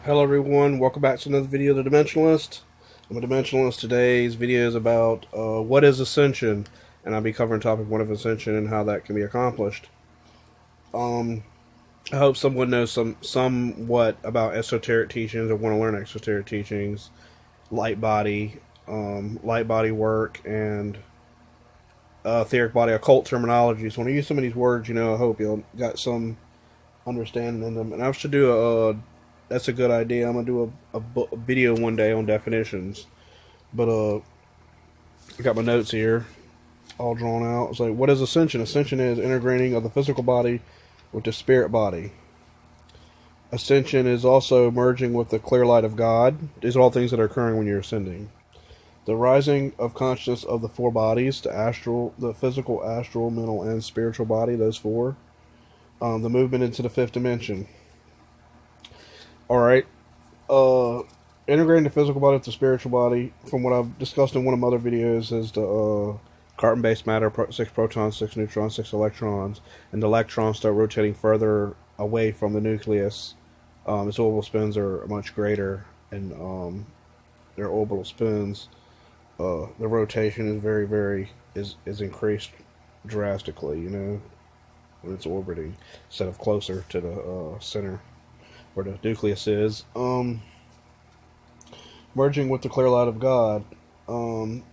Hello everyone, welcome back to another video of The Dimensionalist. I'm a Dimensionalist. Today's video is about what is Ascension, and I'll be covering topic 1 of Ascension and how that can be accomplished. I hope someone knows somewhat about esoteric teachings or want to learn esoteric teachings, light body work, and etheric body, occult terminologies. When I use some of these words, I hope you'll got some understanding in them. And I should do that's a good idea. I'm gonna do a video one day on definitions. But I got my notes here, all drawn out. It's like, what is ascension? Ascension is integrating of the physical body with the spirit body. Ascension is also merging with the clear light of God. These are all things that are occurring when you're ascending. The rising of consciousness of the 4 bodies, the physical, astral, mental, and spiritual body. Those 4. The movement into the 5th dimension. Alright. Integrating the physical body with the spiritual body, from what I've discussed in one of my other videos, is the carbon-based matter, 6 protons, 6 neutrons, 6 electrons, and the electrons start rotating further away from the nucleus. Its orbital spins are much greater, and their orbital spins, the rotation is increased drastically, when it's orbiting, instead of closer to the center where the nucleus is. Merging with the clear light of God. And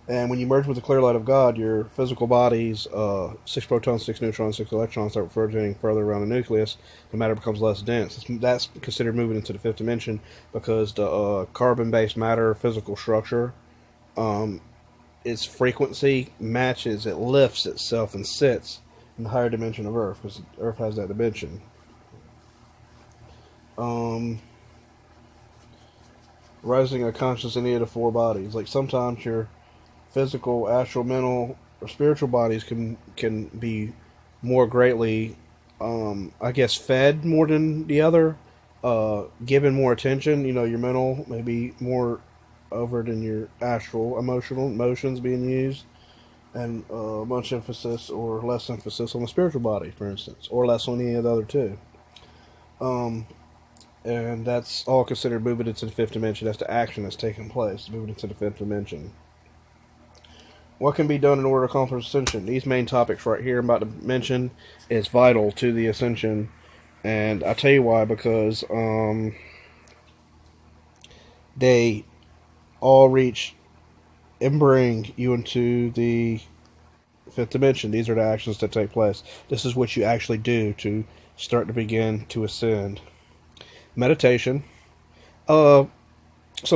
when you merge with the clear light of God, your physical body's 6 protons, 6 neutrons, 6 electrons start rotating further around the nucleus. The matter becomes less dense. That's considered moving into the 5th dimension, because the carbon-based matter physical structure, its frequency matches, it lifts itself and sits in the higher dimension of Earth, because Earth has that dimension. Rising of consciousness in any of the 4 bodies. Like, sometimes your physical, astral, mental, or spiritual bodies can be more greatly, fed more than the other, given more attention. Your mental may be more over than your astral, emotions being used, and much emphasis or less emphasis on the spiritual body, for instance, or less on any of the other 2. And that's all considered moving into the 5th dimension. That's the action that's taking place, moving into the 5th dimension. What can be done in order to accomplish ascension? These main topics right here I'm about to mention is vital to the ascension, and I'll tell you why. Because they all reach and bring you into the 5th dimension. These are the actions that take place. This is what you actually do to start to begin to ascend. Meditation. Some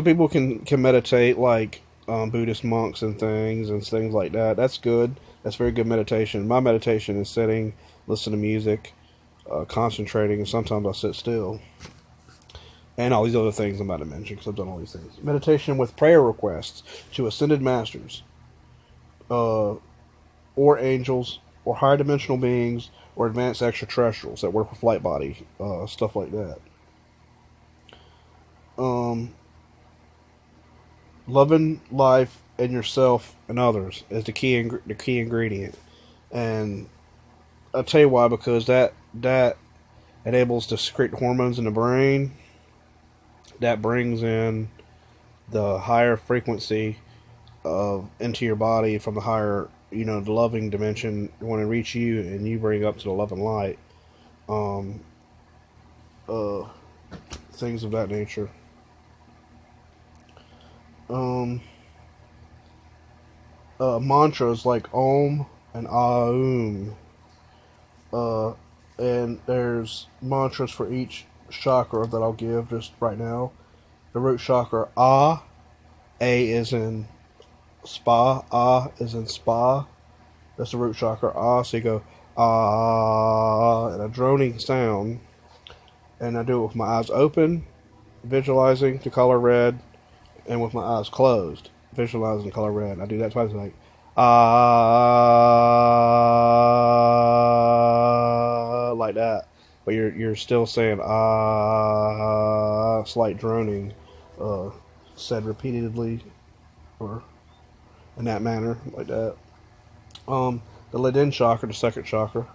people can meditate, like Buddhist monks and things like that. That's good. That's very good meditation. My meditation is sitting, listening to music, concentrating, and sometimes I'll sit still. And all these other things I'm about to mention, because I've done all these things. Meditation with prayer requests to ascended masters, or angels, or higher dimensional beings, or advanced extraterrestrials that work with light body, stuff like that. Loving life and yourself and others is the key ingredient, and I'll tell you why. Because that enables to secrete hormones in the brain that brings in the higher frequency into your body from the higher, the loving dimension want to reach you, and you bring up to the loving light. Things of that nature. Mantras like Om and Aum. And there's mantras for each chakra that I'll give just right now. The root chakra, A is in spa, A is in spa. That's the root chakra, A. So you go Ah, and a droning sound. And I do it with my eyes open, visualizing the color red, and with my eyes closed, visualizing the color red. I do that twice, like like that. But you're still saying slight droning, said repeatedly, or in that manner, like that. The Ladin chakra, the second chakra.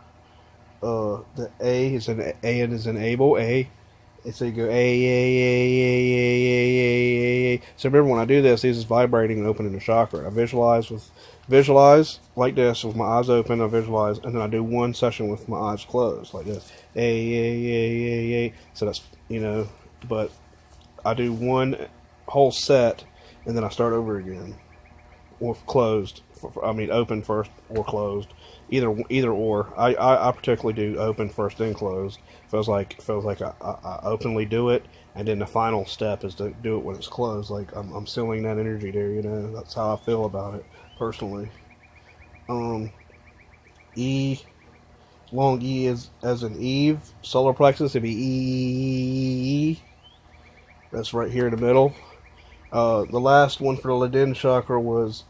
The A is in able, A And so you go a. So remember when I do this, these is vibrating and opening the chakra. I visualize like this with my eyes open. I visualize, and then I do one session with my eyes closed like this. A. So that's but I do one whole set, and then I start over again, or closed. Open first or closed. Either or. I particularly do open first then closed. Feels like I openly do it, and then the final step is to do it when it's closed. Like I'm sealing that energy there. That's how I feel about it personally. E, long E is as in Eve, solar plexus. It'd be E. That's right here in the middle. The last one for the Ladin chakra was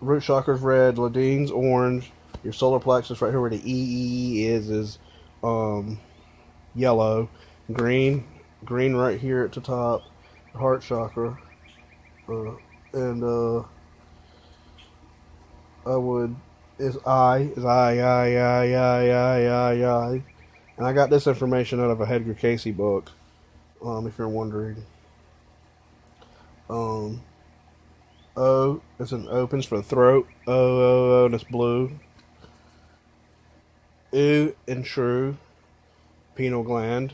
root chakra's red, Ladin's orange. Your solar plexus right here where the E is yellow. Green right here at the top, heart chakra. And I would is I. And I got this information out of a Edgar Casey book. If you're wondering. O is an opens for the throat. O, and it's blue. U and true, pineal gland.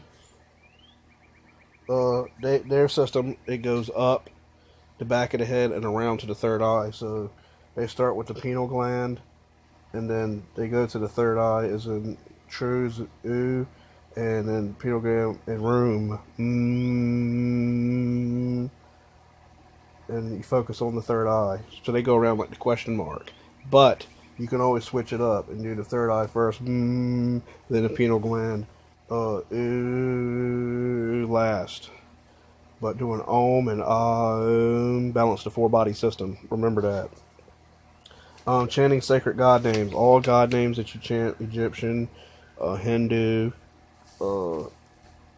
Their system, it goes up the back of the head and around to the third eye. So they start with the pineal gland, and then they go to the third eye, as in true's U, and then pineal gland and room. And you focus on the third eye. So they go around like the question mark. But you can always switch it up and do the third eye first, then the pineal gland last. But doing Om and balance the 4-body system. Remember that. Chanting sacred God names. All God names that you chant, Egyptian, Hindu,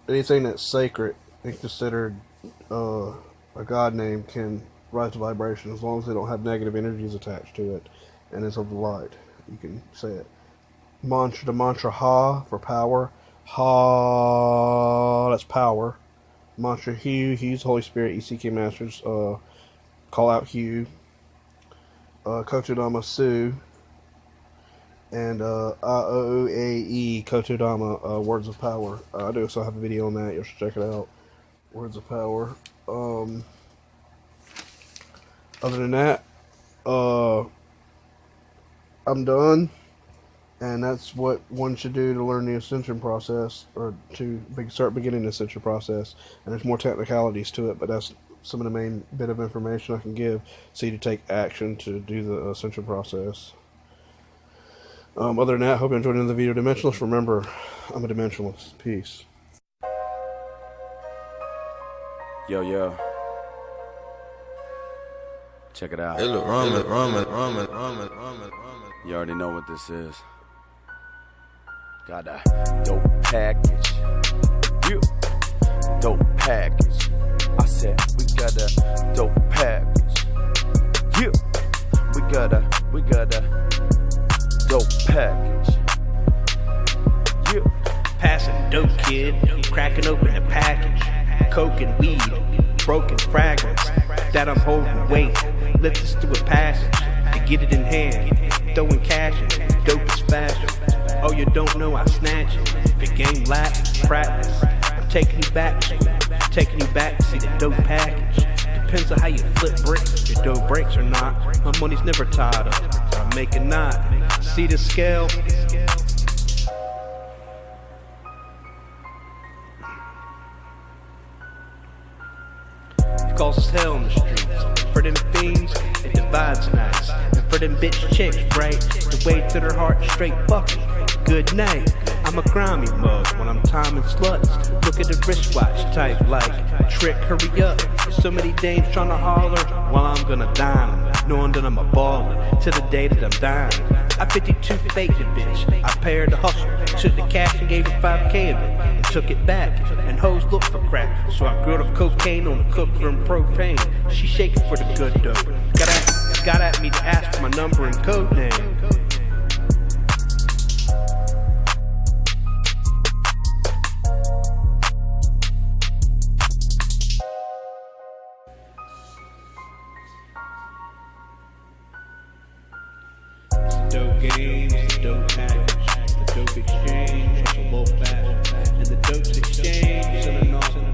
anything that's sacred and considered a God name can rise to vibration as long as they don't have negative energies attached to it and it's of the light. You can say it. The mantra Ha for power. Ha, that's power. Mantra Hu, Hu's Holy Spirit, ECK Masters, call out Hu. Kotodama Su. And Aoae Kotodama, Words of Power. I do also have a video on that, you should check it out. Words of Power. Other than that, I'm done, and that's what one should do to learn the Ascension process, or to start beginning the Ascension process. And there's more technicalities to it, but that's some of the main bit of information I can give, so you to take action to do the Ascension process. Other than that, I hope you enjoyed another video. Dimensionalist, remember, I'm a Dimensionalist. Peace. Yo. Check it out. Hey, look, ramen. You already know what this is. Got a dope package. You. Dope package. I said we got a dope package. You. We got a dope package. You. Passing dope, kid. Cracking open the package. Coke and weed. Broken fragments. That I'm holding weight. Lift this to a passage. To get it in hand. Throwing cash in. Dope is fashion. Oh, you don't know I snatch it. The game lap. Practice. I'm taking you back. Taking you back to see the dope package. Depends on how you flip bricks. If your dope breaks or not. My money's never tied up. So I make a knot. See the scale? It causes hell in the streets. For them fiends, it divides nights. And for them bitch chicks, right? The way to their heart straight fucking. Good night. I'm a grimy mug when I'm timing sluts. Look at the wristwatch type like trick, hurry up. So many dames trying to holler while I'm gonna dime. Knowing that I'm a baller till the day that I'm dying. I 52 faked the bitch. I paired the hustle. Took the cash and gave her 5K of it. And took it back. And hoes look for crack. So I grilled her cocaine on the cooker and propane. She shaking for the good dough. Got at me to ask for my number and code name. dope games, the dope package, the dope exchange, the low fat, and the dope exchange, and an awful